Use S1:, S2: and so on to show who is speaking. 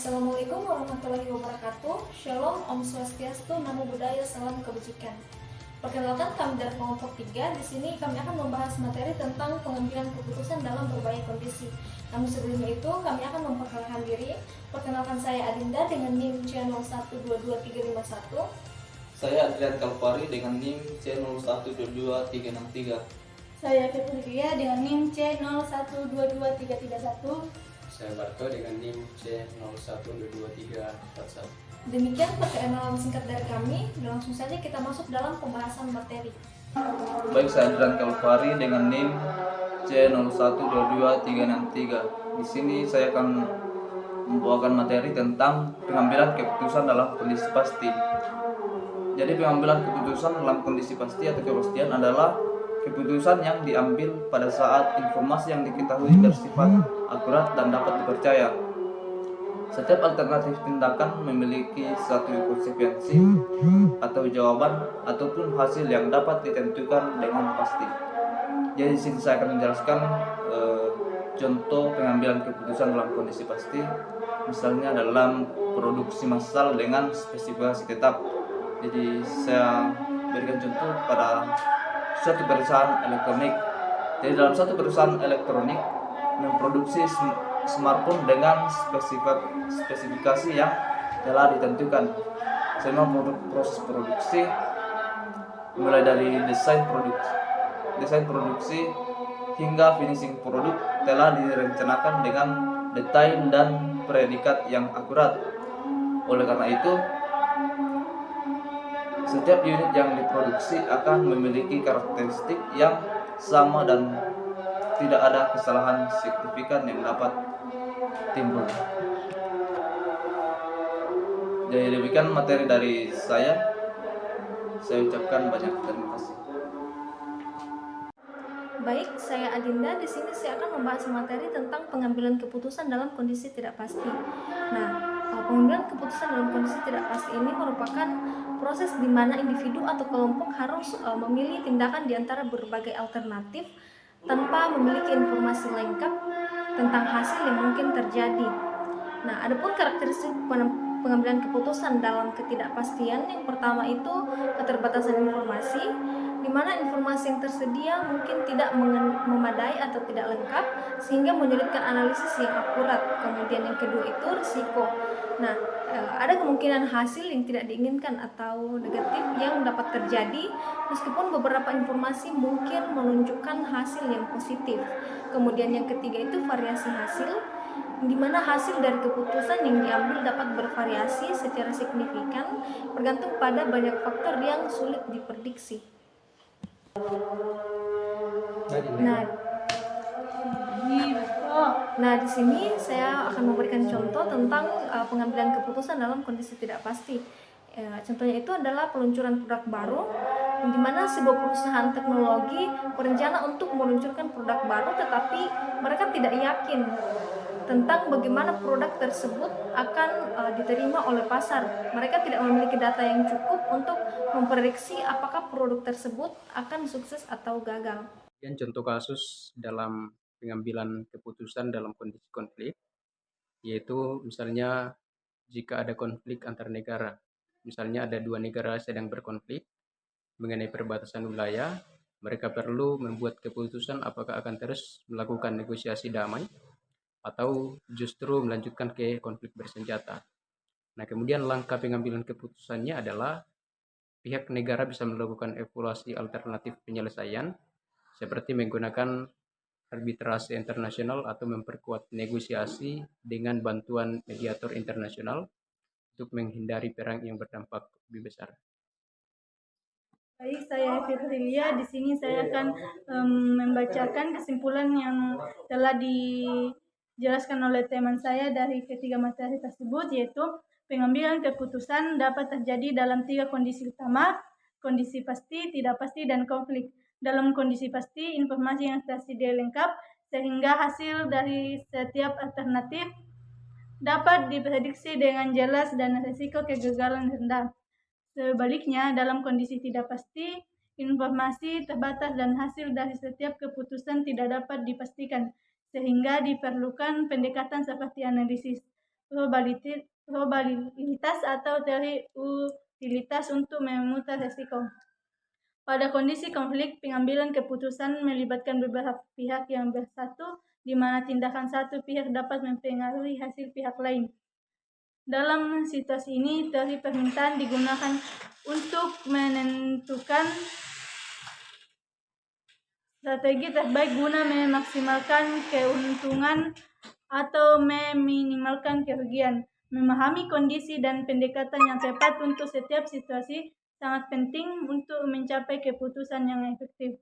S1: Assalamualaikum warahmatullahi wabarakatuh. Shalom, Om Swastiastu, Namo Buddhaya, Salam Kebajikan. Perkenalkan, kami dari kelompok 3. Di sini kami akan membahas materi tentang pengambilan keputusan dalam berbagai kondisi. Namun sebelumnya itu kami akan memperkenalkan diri. Perkenalkan, saya Adinda dengan NIM C022351.
S2: Saya Adrian Kalpari dengan NIM C01223363.
S3: Saya Febria dengan NIM C01223331.
S4: Saya Barto dengan NIM C01222341.
S1: Demikian perkenalan singkat dari kami, dan langsung saja kita masuk dalam pembahasan materi.
S2: Baik, saya Adrian Kalpari dengan NIM C01223363. Di sini saya akan membawakan materi tentang pengambilan keputusan dalam kondisi pasti. Jadi pengambilan keputusan dalam kondisi pasti atau kepastian adalah keputusan yang diambil pada saat informasi yang diketahui bersifat akurat dan dapat dipercaya. Setiap alternatif tindakan memiliki satu konsekuensi atau jawaban ataupun hasil yang dapat ditentukan dengan pasti. Jadi di sini saya akan menjelaskan contoh pengambilan keputusan dalam kondisi pasti. Misalnya dalam produksi massal dengan spesifikasi tetap. Jadi saya berikan contoh pada suatu perusahaan elektronik. Jadi dalam suatu perusahaan elektronik memproduksi smartphone dengan spesifikasi yang telah ditentukan. Semua proses produksi mulai dari desain produksi hingga finishing produk telah direncanakan dengan detail dan predikat yang akurat. Oleh karena itu, setiap unit yang diproduksi akan memiliki karakteristik yang sama dan tidak ada kesalahan signifikan yang dapat timbul. Jadi demikian materi dari saya. Saya ucapkan banyak terima kasih.
S1: Baik, saya Adinda. Di sini saya akan membahas materi tentang pengambilan keputusan dalam kondisi tidak pasti. Nah, pengambilan keputusan dalam kondisi tidak pasti ini merupakan proses di mana individu atau kelompok harus memilih tindakan di antara berbagai alternatif tanpa memiliki informasi lengkap tentang hasil yang mungkin terjadi. Nah, adapun karakteristik pengambilan keputusan dalam ketidakpastian, yang pertama itu keterbatasan informasi, di mana informasi yang tersedia mungkin tidak memadai atau tidak lengkap sehingga menyulitkan analisis yang akurat. Kemudian yang kedua itu risiko. Nah, ada kemungkinan hasil yang tidak diinginkan atau negatif yang dapat terjadi meskipun beberapa informasi mungkin menunjukkan hasil yang positif. Kemudian yang ketiga itu variasi hasil, di mana hasil dari keputusan yang diambil dapat bervariasi secara signifikan bergantung pada banyak faktor yang sulit diprediksi. Nah, di sini saya akan memberikan contoh tentang pengambilan keputusan dalam kondisi tidak pasti. Contohnya itu adalah peluncuran produk baru, di mana sebuah perusahaan teknologi berencana untuk meluncurkan produk baru, tetapi mereka tidak yakin tentang bagaimana produk tersebut akan diterima oleh pasar. Mereka tidak memiliki data yang cukup untuk memprediksi apakah produk tersebut akan sukses atau gagal.
S4: Dan contoh kasus dalam pengambilan keputusan dalam kondisi konflik, yaitu misalnya jika ada konflik antar negara. Misalnya ada dua negara sedang berkonflik mengenai perbatasan wilayah, mereka perlu membuat keputusan apakah akan terus melakukan negosiasi damai atau justru melanjutkan ke konflik bersenjata. Nah, kemudian langkah pengambilan keputusannya adalah pihak negara bisa melakukan evaluasi alternatif penyelesaian seperti menggunakan arbitrase internasional atau memperkuat negosiasi dengan bantuan mediator internasional untuk menghindari perang yang berdampak lebih besar.
S3: Baik, saya Febria. Di sini saya akan membacakan kesimpulan yang telah dijelaskan oleh teman saya dari ketiga materi tersebut, yaitu pengambilan keputusan dapat terjadi dalam 3 kondisi utama: kondisi pasti, tidak pasti, dan konflik. Dalam kondisi pasti, informasi yang tersedia lengkap sehingga hasil dari setiap alternatif dapat diprediksi dengan jelas dan risiko kegagalan rendah. Sebaliknya, dalam kondisi tidak pasti, informasi terbatas dan hasil dari setiap keputusan tidak dapat dipastikan, sehingga diperlukan pendekatan seperti analisis, probabilitas atau teori utilitas untuk memutar resiko. Pada kondisi konflik, pengambilan keputusan melibatkan beberapa pihak yang bersatu, di mana tindakan satu pihak dapat mempengaruhi hasil pihak lain. Dalam situasi ini, teori permintaan digunakan untuk menentukan strategi terbaik guna memaksimalkan keuntungan atau meminimalkan kerugian. Memahami kondisi dan pendekatan yang tepat untuk setiap situasi sangat penting untuk mencapai keputusan yang efektif.